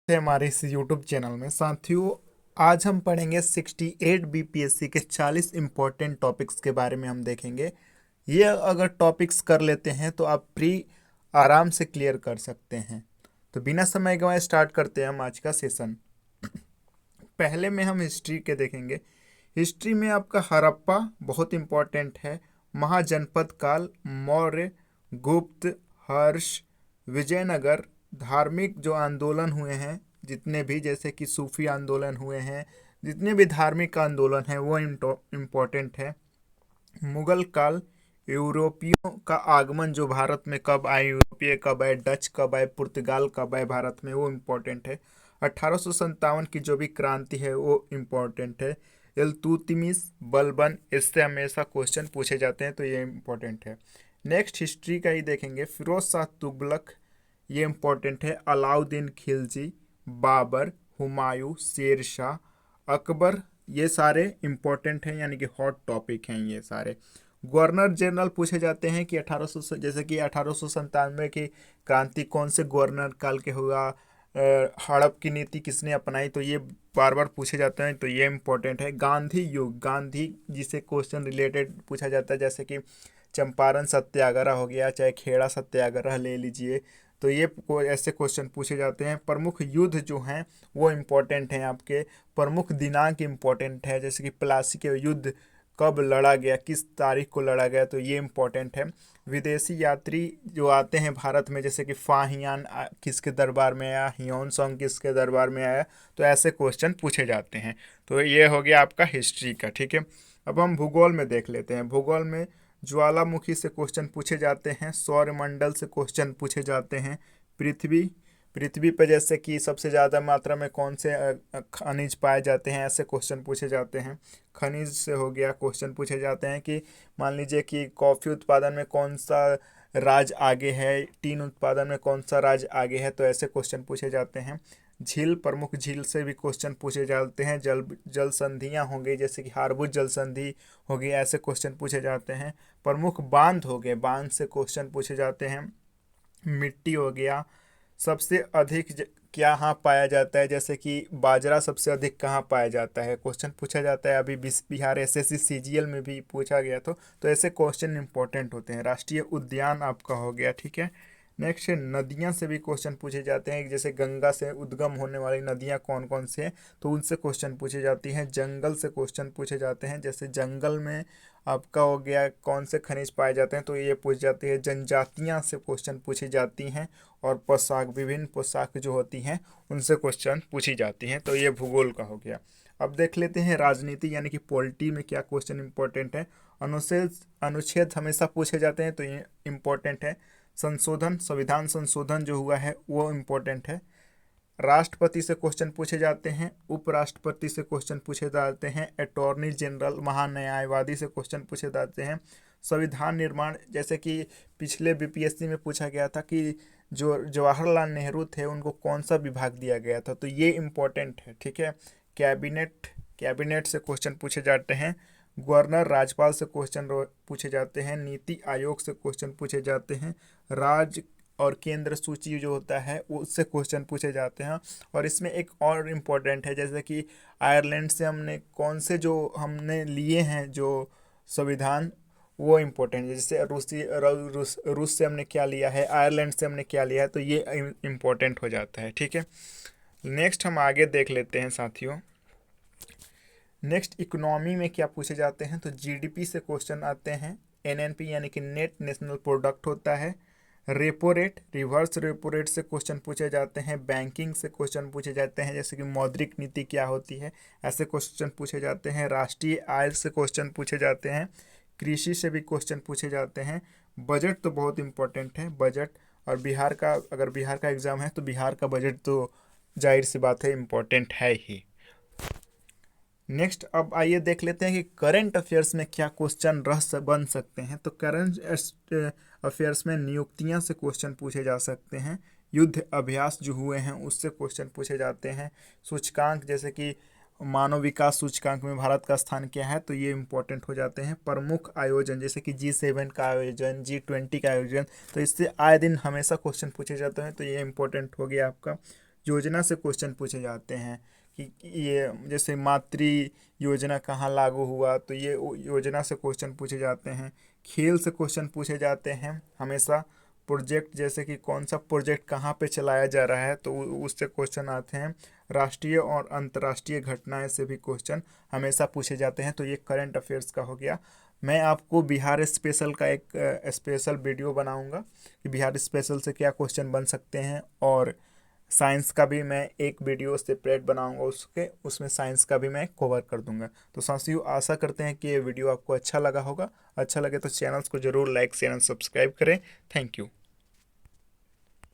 है हमारे इस यूट्यूब चैनल में। साथियों, आज हम पढ़ेंगे 68 बीपीएससी के 40 इंपॉर्टेंट टॉपिक्स के बारे में हम देखेंगे। ये अगर टॉपिक्स कर लेते हैं तो आप प्री आराम से क्लियर कर सकते हैं। तो बिना समय गंवाए स्टार्ट करते हैं हम आज का सेशन। पहले में हम हिस्ट्री के देखेंगे। हिस्ट्री में आपका हड़प्पा बहुत इंपॉर्टेंट है, महाजनपद काल, मौर्य, गुप्त, हर्ष, विजयनगर, धार्मिक जो आंदोलन हुए हैं जितने भी, जैसे कि सूफी आंदोलन हुए हैं, जितने भी धार्मिक आंदोलन हैं वो इम्पोर्टेंट है। मुगल काल, यूरोपियों का आगमन जो भारत में कब आए, यूरोपीय कब आए, डच कब आए, पुर्तगाल कब आए भारत में, वो इम्पोर्टेंट है। 1857 की जो भी क्रांति है वो इम्पोर्टेंट है। इल्तुतमिश, बलबन, इससे हमेशा क्वेश्चन पूछे जाते हैं तो ये इम्पोर्टेंट है। नेक्स्ट हिस्ट्री का ही देखेंगे। फिरोज शाह तुगलक, ये इम्पोर्टेंट है। अलाउद्दीन खिलजी, बाबर, हुमायूं, शेर शाह, अकबर, ये सारे इम्पोर्टेंट हैं, यानी कि हॉट टॉपिक हैं ये सारे। गवर्नर जनरल पूछे जाते हैं कि 1800 जैसे कि 1897 की क्रांति कौन से गवर्नर काल के हुआ, हड़प की नीति किसने अपनाई, तो ये बार बार पूछे जाते हैं तो ये इम्पोर्टेंट है। गांधी युग, गांधी जी से क्वेश्चन रिलेटेड पूछा जाता है, जैसे कि चंपारण सत्याग्रह हो गया, चाहे खेड़ा सत्याग्रह ले लीजिए, तो ये ऐसे क्वेश्चन पूछे जाते हैं। प्रमुख युद्ध जो हैं वो इम्पोर्टेंट हैं आपके। प्रमुख दिनांक इम्पोर्टेंट है, जैसे कि प्लासी के युद्ध कब लड़ा गया, किस तारीख को लड़ा गया, तो ये इम्पोर्टेंट है। विदेशी यात्री जो आते हैं भारत में, जैसे कि फाहियान किसके दरबार में आया, हियोन सॉन्ग किसके दरबार में आया, तो ऐसे क्वेश्चन पूछे जाते हैं। तो ये हो गया आपका हिस्ट्री का, ठीक है। अब हम भूगोल में देख लेते हैं। भूगोल में ज्वालामुखी से क्वेश्चन पूछे जाते हैं, सौरमंडल से क्वेश्चन पूछे जाते हैं। पृथ्वी, पृथ्वी पर जैसे कि सबसे ज़्यादा मात्रा में कौन से खनिज पाए जाते हैं, ऐसे क्वेश्चन पूछे जाते हैं। खनिज से हो गया, क्वेश्चन पूछे जाते हैं कि मान लीजिए कि कॉफ़ी उत्पादन में कौन सा राज्य आगे है, टीन उत्पादन में कौन सा राज्य आगे है, तो ऐसे क्वेश्चन पूछे जाते हैं। झील, प्रमुख झील से भी क्वेश्चन पूछे जाते हैं। जल संधियाँ हो गई, जैसे कि हार्बुज जल संधि हो गई, ऐसे क्वेश्चन पूछे जाते हैं। प्रमुख बांध हो गए, बांध से क्वेश्चन पूछे जाते हैं। मिट्टी हो गया, सबसे अधिक कहाँ पाया जाता है, जैसे कि बाजरा सबसे अधिक कहाँ पाया जाता है, क्वेश्चन पूछा जाता है। अभी बिहार एसएससी सीजीएल में भी पूछा गया तो ऐसे क्वेश्चन इंपॉर्टेंट होते हैं। राष्ट्रीय उद्यान आपका हो गया, ठीक है। नेक्स्ट है नदियाँ से भी क्वेश्चन पूछे जाते हैं, जैसे गंगा से उद्गम होने वाली नदियाँ कौन कौन से हैं, तो उनसे क्वेश्चन पूछे जाती हैं। जंगल से क्वेश्चन पूछे जाते हैं, जैसे जंगल में आपका हो गया कौन से खनिज पाए जाते हैं, तो ये पूछ जाती है। जनजातियाँ से क्वेश्चन पूछी जाती हैं। और पोशाक, विभिन्न पोशाक जो होती हैं उनसे क्वेश्चन पूछी जाती हैं, तो ये भूगोल का हो गया। अब देख लेते हैं राजनीति यानी कि पॉलिटी में क्या क्वेश्चन इंपॉर्टेंट है। अनुच्छेद अनुच्छेद हमेशा पूछे जाते हैं तो ये इम्पोर्टेंट है। संशोधन, संविधान संशोधन जो हुआ है वो इम्पोर्टेंट है। राष्ट्रपति से क्वेश्चन पूछे जाते हैं। उपराष्ट्रपति से क्वेश्चन पूछे जाते हैं। अटॉर्नी जनरल, महान्यायवादी से क्वेश्चन पूछे जाते हैं। संविधान निर्माण, जैसे कि पिछले बीपीएससी में पूछा गया था कि जो जवाहरलाल नेहरू थे उनको कौन सा विभाग दिया गया था, तो ये इम्पोर्टेंट है, ठीक है। कैबिनेट, कैबिनेट से क्वेश्चन पूछे जाते हैं। गवर्नर, राज्यपाल से क्वेश्चन पूछे जाते हैं। नीति आयोग से क्वेश्चन पूछे जाते हैं। राज्य और केंद्र सूची जो होता है उससे क्वेश्चन पूछे जाते हैं। और इसमें एक और इम्पोर्टेंट है, जैसे कि आयरलैंड से हमने कौन से जो हमने लिए हैं जो संविधान, वो इम्पोर्टेंट है। जैसे रूस से हमने क्या लिया है, आयरलैंड से हमने क्या लिया है, तो ये इम्पोर्टेंट हो जाता है, ठीक है। नेक्स्ट हम आगे देख लेते हैं साथियों। नेक्स्ट इकोनॉमी में क्या पूछे जाते हैं, तो जीडीपी से क्वेश्चन आते हैं। एनएनपी यानी कि नेट नेशनल प्रोडक्ट होता है। Repo rate, reverse repo rate से क्वेश्चन पूछे जाते हैं। बैंकिंग से क्वेश्चन पूछे जाते हैं, जैसे कि मौद्रिक नीति क्या होती है, ऐसे क्वेश्चन पूछे जाते हैं। राष्ट्रीय आय से क्वेश्चन पूछे जाते हैं। कृषि से भी क्वेश्चन पूछे जाते हैं। बजट तो बहुत इंपॉर्टेंट है, बजट। और बिहार का, अगर बिहार का एग्जाम है तो बिहार का बजट तो जाहिर सी बात है इम्पोर्टेंट है ही। नेक्स्ट अब आइए देख लेते हैं कि करंट अफेयर्स में क्या क्वेश्चन बन सकते हैं। तो करंट अफेयर्स में नियुक्तियां से क्वेश्चन पूछे जा सकते हैं। युद्ध अभ्यास जो हुए हैं उससे क्वेश्चन पूछे जाते हैं। सूचकांक, जैसे कि मानव विकास सूचकांक में भारत का स्थान क्या है, तो ये इंपॉर्टेंट हो जाते हैं। प्रमुख आयोजन, जैसे कि G7 का आयोजन, G20 का आयोजन, तो इससे आए दिन हमेशा क्वेश्चन पूछे जाते हैं, तो ये इंपॉर्टेंट हो गया आपका। योजना से क्वेश्चन पूछे जाते हैं कि ये जैसे मातृ योजना कहाँ लागू हुआ, तो ये योजना से क्वेश्चन पूछे जाते हैं। खेल से क्वेश्चन पूछे जाते हैं हमेशा। प्रोजेक्ट जैसे कि कौन सा प्रोजेक्ट कहाँ पे चलाया जा रहा है, तो उससे क्वेश्चन आते हैं। राष्ट्रीय और अंतर्राष्ट्रीय घटनाएं से भी क्वेश्चन हमेशा पूछे जाते हैं। तो ये करंट अफेयर्स का हो गया। मैं आपको बिहार स्पेशल का एक स्पेशल वीडियो बनाऊंगा कि बिहार स्पेशल से क्या क्वेश्चन बन सकते हैं, और साइंस का भी मैं एक वीडियो सेपरेट बनाऊंगा, उसमें साइंस का भी मैं कवर कर दूंगा। तो साथियों, आशा करते हैं कि ये वीडियो आपको अच्छा लगा होगा। अच्छा लगे तो चैनल्स को जरूर लाइक शेयर एंड सब्सक्राइब करें। Thank you.